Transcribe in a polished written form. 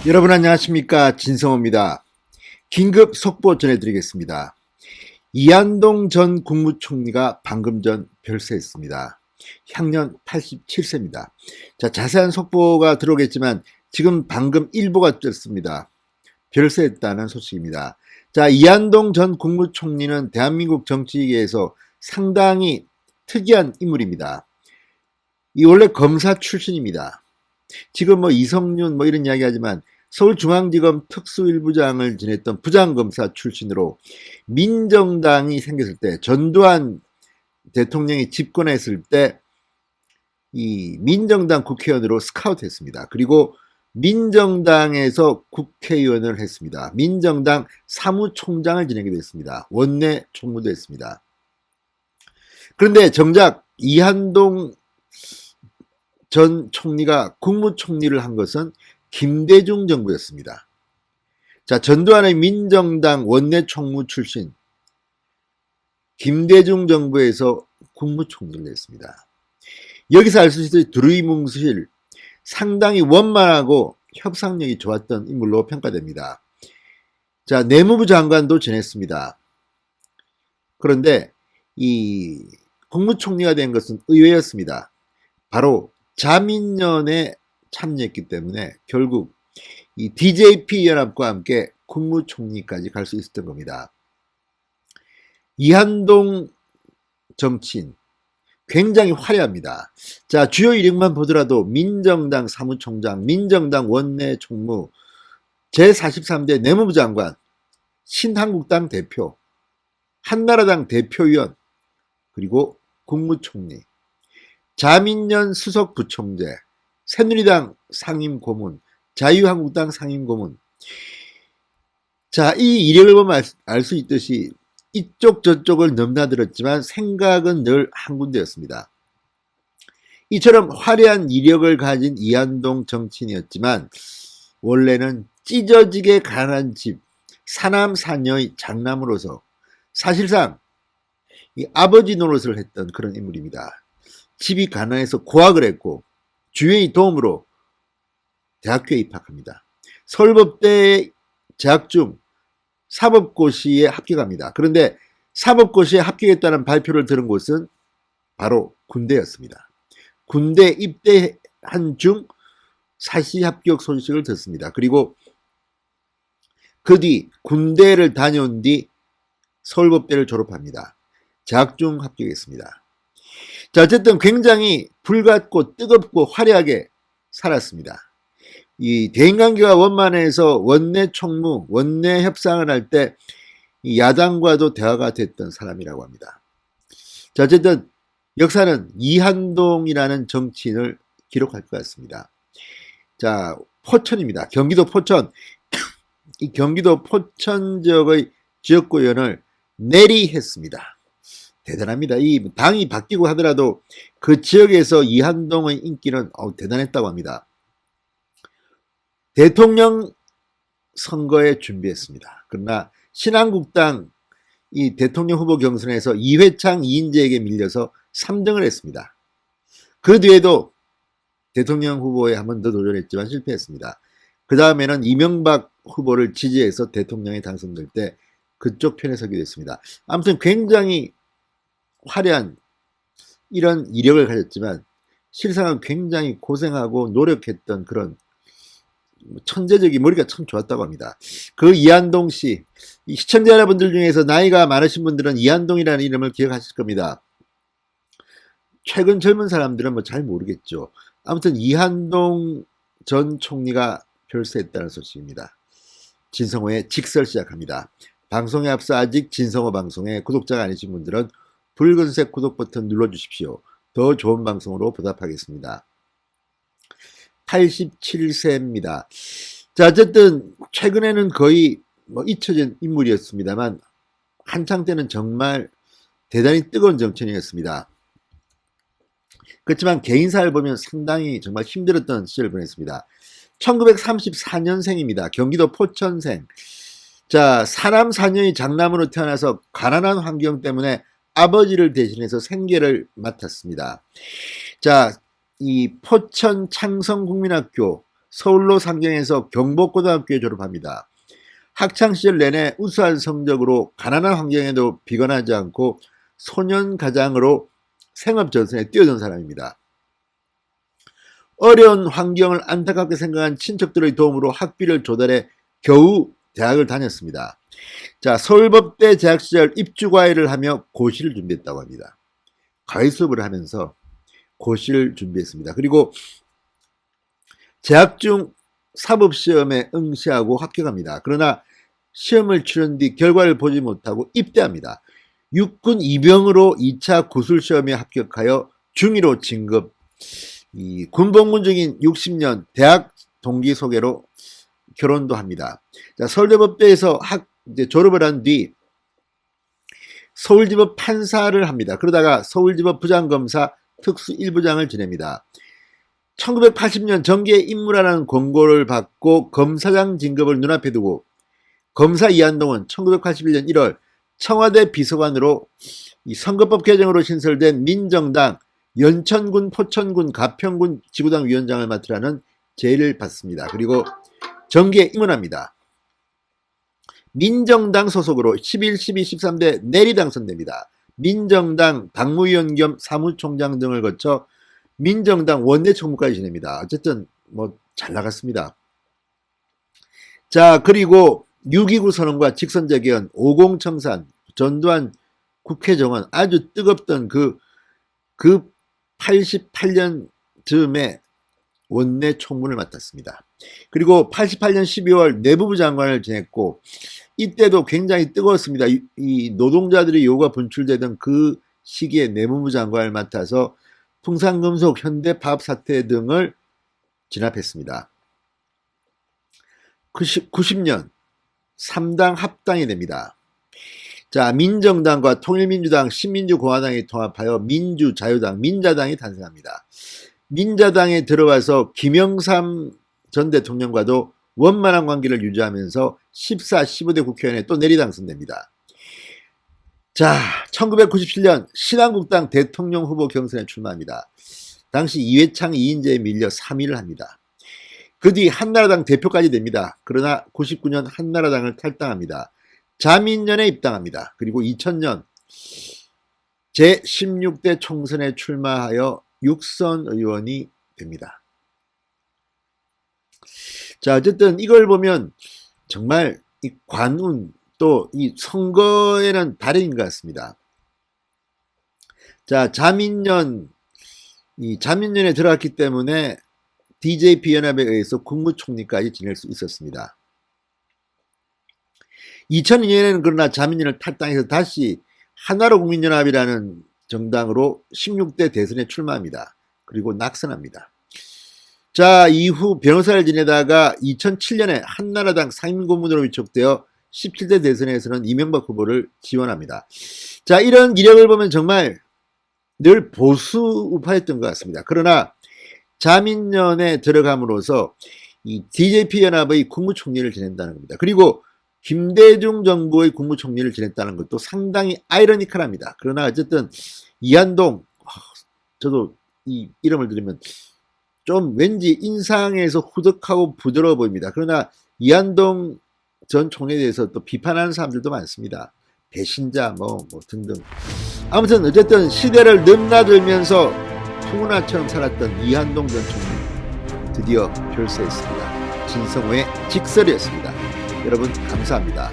여러분 안녕하십니까, 진성호입니다. 긴급 속보 전해드리겠습니다. 이한동 전 국무총리가 방금 전 별세했습니다. 향년 87세입니다. 자, 자세한 속보가 들어오겠지만 지금 방금 일보가 떴습니다. 별세했다는 소식입니다. 자, 이한동 전 국무총리는 대한민국 정치계에서 상당히 특이한 인물입니다. 이 원래 검사 출신입니다. 지금 이성윤 이런 이야기 하지만 서울중앙지검 특수일부장을 지냈던 부장검사 출신으로 민정당이 생겼을 때, 전두환 대통령이 집권했을 때 이 민정당 국회의원으로 스카우트했습니다. 그리고 민정당에서 국회의원을 했습니다. 민정당 사무총장을 지내기도 했습니다. 원내 총무도 했습니다. 그런데 정작 이한동 전 총리가 국무총리를 한 것은 김대중 정부였습니다. 자, 전두환의 민정당 원내 총무 출신 김대중 정부에서 국무총리를 했습니다. 여기서 알 수 있듯이 두루뭉실 상당히 원만하고 협상력이 좋았던 인물로 평가됩니다. 자, 내무부 장관도 지냈습니다. 그런데 이 국무총리가 된 것은 의외였습니다. 바로 자민련에 참여했기 때문에 결국 이 DJP 연합과 함께 국무총리까지 갈 수 있었던 겁니다. 이한동 정치인 굉장히 화려합니다. 자, 주요 이력만 보더라도 민정당 사무총장, 민정당 원내 총무, 제43대 내무부 장관, 신한국당 대표, 한나라당 대표위원, 그리고 국무총리, 자민련 수석 부총재, 새누리당 상임고문, 자유한국당 상임고문. 자, 이 이력을 보면 알 수 있듯이 이쪽 저쪽을 넘나들었지만 생각은 늘 한 군데였습니다. 이처럼 화려한 이력을 가진 이한동 정치인이었지만 원래는 찢어지게 가난한 집, 사남사녀의 장남으로서 사실상 이 아버지 노릇을 했던 그런 인물입니다. 집이 가난해서 고학을 했고 주위의 도움으로 대학교에 입학합니다. 서울법대에 재학 중 사법고시에 합격합니다. 그런데 사법고시에 합격했다는 발표를 들은 곳은 바로 군대였습니다. 군대 입대한 중 사시 합격 소식을 듣습니다. 그리고 그 뒤 군대를 다녀온 뒤 서울법대를 졸업합니다. 재학 중 합격했습니다. 자, 어쨌든 굉장히 불같고 뜨겁고 화려하게 살았습니다. 이 대인관계가 원만해서 원내 총무, 원내 협상을 할 때 야당과도 대화가 됐던 사람이라고 합니다. 자, 어쨌든 역사는 이한동이라는 정치인을 기록할 것 같습니다. 자, 포천입니다. 경기도 포천. 이 경기도 포천 지역의 지역구의원을 내리했습니다. 대단합니다. 이 당이 바뀌고 하더라도 그 지역에서 이한동의 인기는 대단했다고 합니다. 대통령 선거에 준비했습니다. 그러나 신한국당 이 대통령 후보 경선에서 이회창, 이인재에게 밀려서 3등을 했습니다. 그 뒤에도 대통령 후보에 한 번 더 도전했지만 실패했습니다. 그 다음에는 이명박 후보를 지지해서 대통령에 당선될 때 그쪽 편에 서게 됐습니다. 아무튼 굉장히 화려한 이런 이력을 가졌지만 실상은 굉장히 고생하고 노력했던 그런 천재적인 머리가 참 좋았다고 합니다. 그 이한동 씨, 이 시청자 여러분들 중에서 나이가 많으신 분들은 이한동이라는 이름을 기억하실 겁니다. 최근 젊은 사람들은 잘 모르겠죠. 아무튼 이한동 전 총리가 별세했다는 소식입니다. 진성호의 직설 시작합니다. 방송에 앞서 아직 진성호 방송에 구독자가 아니신 분들은 붉은색 구독 버튼 눌러주십시오. 더 좋은 방송으로 보답하겠습니다. 87세입니다. 자, 어쨌든 최근에는 거의 잊혀진 인물이었습니다만 한창 때는 정말 대단히 뜨거운 정치인이었습니다. 그렇지만 개인사를 보면 상당히 정말 힘들었던 시절을 보냈습니다. 1934년생입니다. 경기도 포천생. 자, 사남 사녀의 장남으로 태어나서 가난한 환경 때문에 아버지를 대신해서 생계를 맡았습니다. 자, 이 포천 창성국민학교 서울로 상경해서 경복고등학교에 졸업합니다. 학창시절 내내 우수한 성적으로 가난한 환경에도 비관하지 않고 소년가장으로 생업전선에 뛰어든 사람입니다. 어려운 환경을 안타깝게 생각한 친척들의 도움으로 학비를 조달해 겨우 대학을 다녔습니다. 자, 서울법대 재학 시절 입주과외를 하며 고시를 준비했다고 합니다. 과외 수업을 하면서 고시를 준비했습니다. 그리고 재학 중 사법시험에 응시하고 합격합니다. 그러나 시험을 치른 뒤 결과를 보지 못하고 입대합니다. 육군 이병으로 2차 구술시험에 합격하여 중위로 진급. 이 군복무 중인 60년 대학 동기 소개로 결혼도 합니다. 자, 서울대법대에서 이제 졸업을 한 뒤 서울지법 판사를 합니다. 그러다가 서울지법 부장검사 특수 1부장을 지냅니다. 1980년 정계에 입문하라는 권고를 받고 검사장 진급을 눈앞에 두고 검사 이한동은 1981년 1월 청와대 비서관으로 이 선거법 개정으로 신설된 민정당 연천군, 포천군, 가평군 지구당 위원장을 맡으라는 제의를 받습니다. 그리고 정계에 입문합니다. 민정당 소속으로 11, 12, 13대 내리 당선됩니다. 민정당 당무위원 겸 사무총장 등을 거쳐 민정당 원내총무까지 지냅니다. 어쨌든 뭐 잘 나갔습니다. 자, 그리고 6.29 선언과 직선제개헌, 50 청산, 전두환 국회 정원, 아주 뜨겁던 그 88년 즈음에 원내 총무를 맡았습니다. 그리고 88년 12월 내무부 장관을 지냈고 이때도 굉장히 뜨거웠습니다. 이 노동자들의 요구가 분출되던 그 시기에 내무부 장관을 맡아서 풍산금속 현대파업 사태 등을 진압했습니다. 90년 3당 합당이 됩니다. 자, 민정당과 통일민주당, 신민주공화당이 통합하여 민주자유당, 민자당이 탄생합니다. 민자당에 들어와서 김영삼 전 대통령과도 원만한 관계를 유지하면서 14, 15대 국회의원에 또 내리당선됩니다. 자, 1997년 신한국당 대통령 후보 경선에 출마합니다. 당시 이회창, 이인재에 밀려 3위를 합니다. 그 뒤 한나라당 대표까지 됩니다. 그러나 99년 한나라당을 탈당합니다. 자민련에 입당합니다. 그리고 2000년 제16대 총선에 출마하여 6선 의원이 됩니다. 자, 어쨌든 이걸 보면 정말 이 관운 또 이 선거에는 달인인 것 같습니다. 자, 자민련에 들어갔기 때문에 DJP 연합에 의해서 국무총리까지 지낼 수 있었습니다. 2002년에는 그러나 자민련을 탈당해서 다시 하나로국민연합이라는 정당으로 16대 대선에 출마합니다. 그리고 낙선합니다. 자, 이후 변호사를 지내다가 2007년에 한나라당 상임고문으로 위촉되어 17대 대선에서는 이명박 후보를 지원합니다. 자, 이런 이력을 보면 정말 늘 보수 우파였던 것 같습니다. 그러나 자민련에 들어감으로써 이 DJP 연합의 국무총리를 지낸다는 겁니다. 그리고 김대중 정부의 국무총리를 지냈다는 것도 상당히 아이러니컬합니다. 그러나 어쨌든 이한동, 저도 이 이름을 들으면 좀 왠지 인상에서 후덕하고 부드러워 보입니다. 그러나 이한동 전 총리에 대해서 또 비판하는 사람들도 많습니다. 배신자 뭐 등등. 아무튼 어쨌든 시대를 넘나들면서 풍운하처럼 살았던 이한동 전 총리 드디어 별세했습니다. 진성호의 직설이었습니다. 여러분 감사합니다.